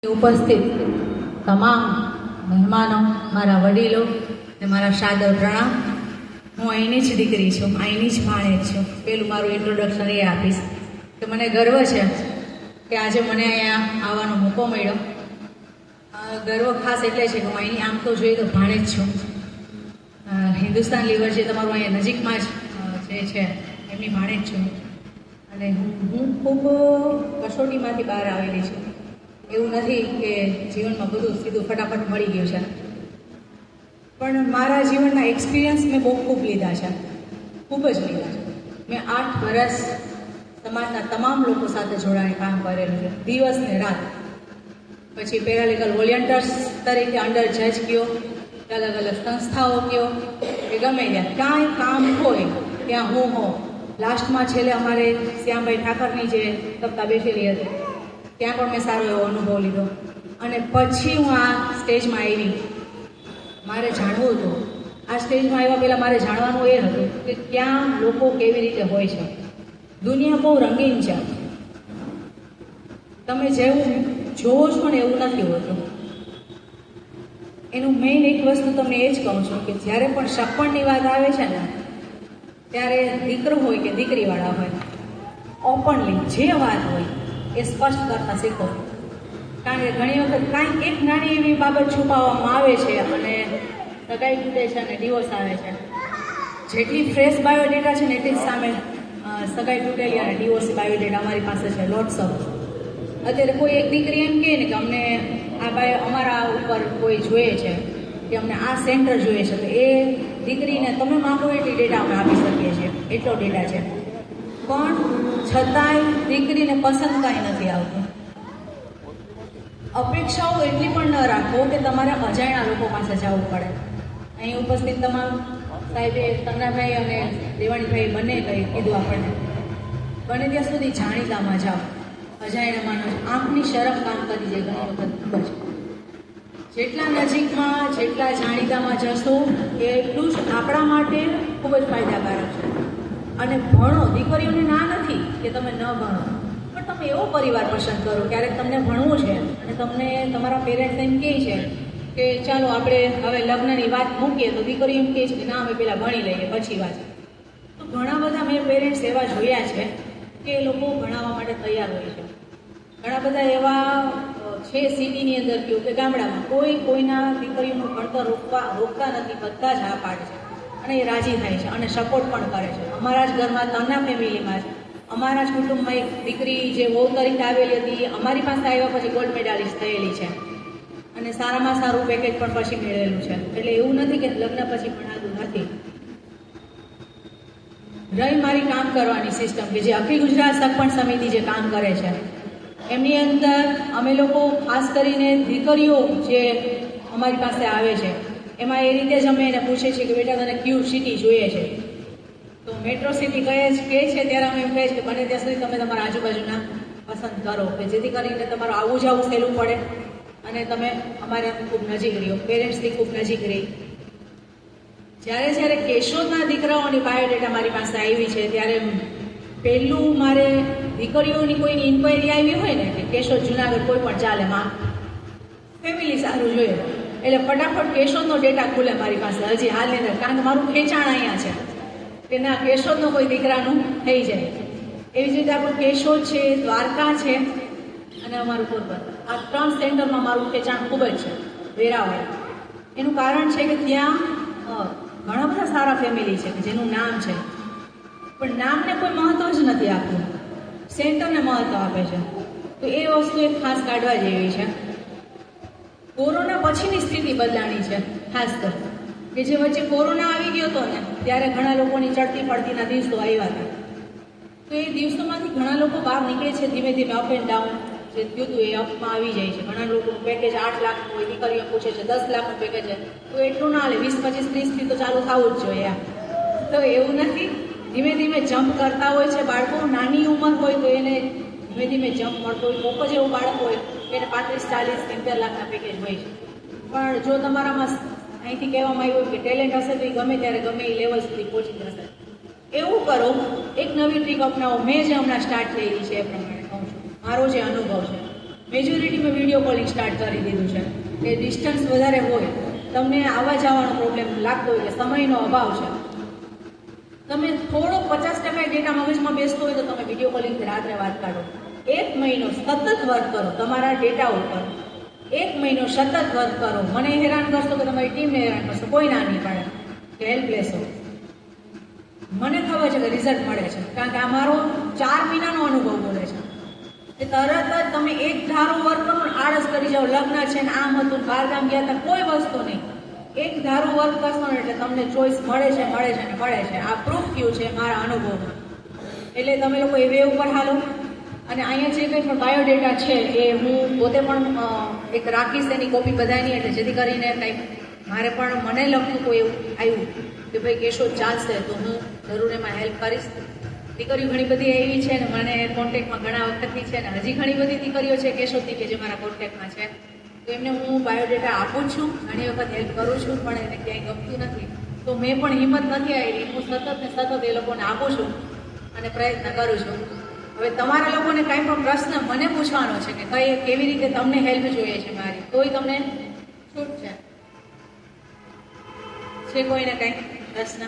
ઉપસ્થિત તમામ મહેમાનો, મારા વડીલો અને મારા સાદર પ્રણામ. હું અહીંની જ દીકરી છું, અહીંની જ ભાણેજ છું. પેલું મારું ઇન્ટ્રોડક્શન એ આપીશ કે મને ગર્વ છે કે આજે મને અહીંયા આવવાનો મોકો મળ્યો. ગર્વ ખાસ એટલે છે કે હું અહીંની આમ તો જોઈએ તો ભાણેજ છું. હિન્દુસ્તાન લીવર જે તમારું અહીંયા નજીકમાં જ જે છે એમની ભાણેજ છું. અને હું ખૂબ કસોટીમાંથી બહાર આવેલી છું. એવું નથી કે જીવનમાં બધું સીધું ફટાફટ મળી ગયું છે, પણ મારા જીવનના એક્સપિરિયન્સ મેં બહુ ખૂબ લીધા છે, ખૂબ જ લીધા છે. મેં 8 વર્ષ સમાજના તમામ લોકો સાથે જોડાઈને કામ કરેલું છે, દિવસ ને રાત. પછી પેરાલીગલ વોલેન્ટિયર્સ તરીકે અંડર જજ કયો, અલગ અલગ સંસ્થાઓ કયો કે ગમે ત્યાં કાંઈ કામ હોય ત્યાં હું હોઉં. લાસ્ટમાં છેલ્લે અમારે શ્યામભાઈ ઠાકરની જે તબતા બેઠેલી હતી ત્યાં પણ મેં સારો એવો અનુભવ લીધો. અને પછી હું આ સ્ટેજમાં આવી. મારે જાણવું હતું, આ સ્ટેજમાં આવ્યા પહેલાં મારે જાણવાનું એ હતું કે ક્યાં લોકો કેવી રીતે હોય છે. દુનિયા બહુ રંગીન છે, તમે જેવું જોવો છો ને એવું નથી હોતું. એનું મેઇન એક વસ્તુ તમને એ જ કહું છું કે જ્યારે પણ સપણની વાત આવે છે ને ત્યારે દીકરો હોય કે દીકરીવાળા હોય, ઓપનલી જે વાત હોય એ સ્પષ્ટ કરતા શીખો. કારણ કે ઘણી વખત કાંઈક એક નાની એવી બાબત છુપાવવામાં આવે છે અને સગાઈ તૂટે છે અને ડિવોર્સ આવે છે. જેટલી ફ્રેશ બાયોડેટા છે ને એટલી જ સામે સગાઈ તૂટેલી અને ડિવોર્સ બાયોડેટા અમારી પાસે છે લોટ્સ ઓફ. અત્યારે કોઈ એક દીકરી એમ કહે ને કે અમને અમારા ઉપર કોઈ જોઈએ છે કે અમને આ સેન્ટર જોઈએ છે, તો એ દીકરીને તમે માંગો એટલી ડેટા અમે આપી શકીએ છીએ, એટલો ડેટા છે. પણ છતાંય દીકરીને પસંદ કાંઈ નથી આવતું. અપેક્ષાઓ એટલી પણ ન રાખો કે તમારે અજાણ્યા લોકો પાસે જવું પડે. અહીં ઉપસ્થિત તમામ સાહેબે, તન્નાભાઈ અને દેવાણીભાઈ બંને કીધું આપણને, બને ત્યાં સુધી જાણીતામાં જાઓ, અજાણ્યામાં ન. આંખની શરમ કામ કરી જાય ઘણી વખત ખૂબ જ. જેટલા નજીકમાં, જેટલા જાણીતામાં જશો એટલું જ આપણા માટે ખૂબ જ ફાયદાકારક છે. અને ભણો, દીકરીઓને ના નથી કે તમે ન ભણો, પણ તમે એવો પરિવાર પસંદ કરો. ક્યારેક તમને ભણવું છે અને તમને તમારા પેરેન્ટ્સ એમ કહે છે કે ચાલો આપણે હવે લગ્નની વાત મૂકીએ, તો દીકરીઓ એમ કહે છે કે ના અમે પહેલાં ભણી લઈએ પછી વાત. તો ઘણા બધા મેં પેરેન્ટ્સ એવા જોયા છે કે એ લોકો ભણાવવા માટે તૈયાર હોય છે. ઘણા બધા એવા છે સિટીની અંદર કહ્યું કે ગામડામાં કોઈના દીકરીઓનું ભણતર રોકતા નથી, બધા જ હા પાડે છે અને એ રાજી થાય છે અને સપોર્ટ પણ કરે છે. અમારા જ ઘરમાં, તના ફેમિલીમાં જ, અમારા જ કુટુંબમાં એક દીકરી જે વહુ તરીકે આવેલી હતી, અમારી પાસે આવ્યા પછી ગોલ્ડ મેડાલિસ્ટ થયેલી છે અને સારામાં સારું પેકેજ પણ પછી મેળવેલું છે. એટલે એવું નથી કે લગ્ન પછી ભણાતું નથી. રહી મારી કામ કરવાની સિસ્ટમ કે જે અખિલ ગુજરાત સરપંચ સમિતિ જે કામ કરે છે એમની અંદર અમે લોકો ખાસ કરીને દીકરીઓ જે અમારી પાસે આવે છે એમાં એ રીતે જ અમે એને પૂછીએ છીએ કે બેટા તને ક્યુ સિટી જોઈએ છે, તો મેટ્રો સિટી કહે છે ત્યારે અમે એમ કહીએ છીએ કે બને ત્યાં સુધી તમે તમારા આજુબાજુના પસંદ કરો કે જેથી કરીને તમારું આવું જવું સહેલું પડે અને તમે અમારે ખૂબ નજીક રહ્યો, પેરેન્ટ્સથી ખૂબ નજીક રહી. જ્યારે કેશોદના દીકરાઓની બાયોડેટા મારી પાસે આવી છે ત્યારે પહેલું મારે દીકરીઓની કોઈની ઇન્ક્વાયરી આવી હોય ને કે કેશોદ જુનાગઢ કોઈ પણ ચાલે, માં ફેમિલી સારું જોઈએ એટલે ફટાફટ કેશોદનો ડેટા ખુલે મારી પાસે હજી હાલની અંદર. કારણ કે મારું ખેંચાણ અહીંયા છે કે ના કેશોદનો કોઈ દીકરાનું થઈ જાય. એવી જ રીતે આપણું કેશોદ છે, દ્વારકા છે અને અમારું પોરબંદર, આ 3 સેન્ટરમાં મારું ખેંચાણ ખૂબ જ છે. વેરાવળ એનું કારણ છે કે ત્યાં ઘણા બધા સારા ફેમિલી છે કે જેનું નામ છે, પણ નામને કોઈ મહત્વ જ નથી આપતું, સેન્ટરને મહત્વ આપે છે. તો એ વસ્તુ એક ખાસ કાઢવા જેવી છે. કોરોના પછીની સ્થિતિ બદલાણી છે ખાસ તો, કે જે વચ્ચે કોરોના આવી ગયો હતો ને ત્યારે ઘણા લોકોની ચડતી પડતીના દિવસો આવ્યા હતા. તો એ દિવસોમાંથી ઘણા લોકો બહાર નીકળે છે ધીમે ધીમે, અપ એન્ડ ડાઉન જે થયું હતું એ અપમાં આવી જાય છે. ઘણા લોકોનું પેકેજ 8 લાખનું હોય, દીકરીઓ પૂછે છે 10 લાખનું પેકેજ છે, તો એટલું ના હાલે, 20, 25, 30થી તો ચાલુ થવું જ જોઈએ. તો એવું નથી, ધીમે ધીમે જમ્પ કરતા હોય છે બાળકો. નાની ઉંમર હોય તો એને ધીમે ધીમે જમ્પ મળતો હોય. કોક જ એવું બાળક હોય એને 35, 40, 70 લાખના પેકેજ હોય છે. પણ જો તમારામાં અહીંથી કહેવામાં આવ્યું કે ટેલેન્ટ હશે તો એ ગમે ત્યારે ગમે એ લેવલ સુધી પહોંચી જશે. એવું કરો, એક નવી ટ્રીક અપનાવો. મેં જે હમણાં સ્ટાર્ટ થયેલી છે એ પ્રમાણે કહું છું, મારો જે અનુભવ છે. મેજોરિટીમાં વિડીયો કોલિંગ સ્ટાર્ટ કરી દીધું છે કે ડિસ્ટન્સ વધારે હોય, તમને આવવા જવાનો પ્રોબ્લેમ લાગતો હોય કે સમયનો અભાવ છે, તમે થોડો 50% ડેટા મગજમાં બેસતો હોય તો તમે વિડીયો કોલિંગથી રાત્રે વાત કાઢો. 1 મહિનો સતત વર્ક કરો તમારા ડેટા ઉપર, 1 મહિનો સતત વર્ક કરો. મને હેરાન કરશો કે તમારી ટીમને હેરાન કરશો, કોઈ ના નહીં પાડે કે હેલ્પ લેશો. મને ખબર છે કે રિઝલ્ટ મળે છે, કારણ કે આ મારો 4 મહિનાનો અનુભવ બોલે છે. એ તરત જ તમે એક ધારું વર્ક કરો ને આળસ કરી જાઓ, લગ્ન છે ને આમ હતું, બહાર ગામ ગયા હતા, કોઈ વસ્તુ નહીં. એક ધારું વર્ક કરશો ને એટલે તમને ચોઈસ મળે છે ને મળે છે. આ પ્રૂફ થયું છે મારા અનુભવમાં. એટલે તમે લોકો એ વે ઉપર હાલો. અને અહીંયા જે કંઈ પણ બાયોડેટા છે એ હું પોતે પણ એક રાખીશ એની કોપી બધાની, એટલે જેથી કરીને કંઈક મારે પણ મને લગતું કોઈ એવું આવ્યું કે ભાઈ કેશોદ ચાલશે તો હું જરૂર એમાં હેલ્પ કરીશ. દીકરીઓ ઘણી બધી એવી છે ને મને કોન્ટેક્ટમાં ઘણા વખતથી છે ને હજી ઘણી બધી દીકરીઓ છે કેશોદથી કે જે મારા કોન્ટેક્ટમાં છે, તો એમને હું બાયોડેટા આપું છું, ઘણી વખત હેલ્પ કરું છું, પણ એને ક્યાંય ગમતું નથી. તો મેં પણ હિંમત નથી આવી, હું સતત ને સતત એ લોકોને આપું છું અને પ્રયત્ન કરું છું. હવે તમારા લોકોને કાંઈ પણ પ્રશ્ન મને પૂછવાનો છે કે કેવી રીતે તમને હેલ્પ જોઈએ છે મારી, તોય તમને છૂટ છે કોઈને કંઈ પ્રશ્ન?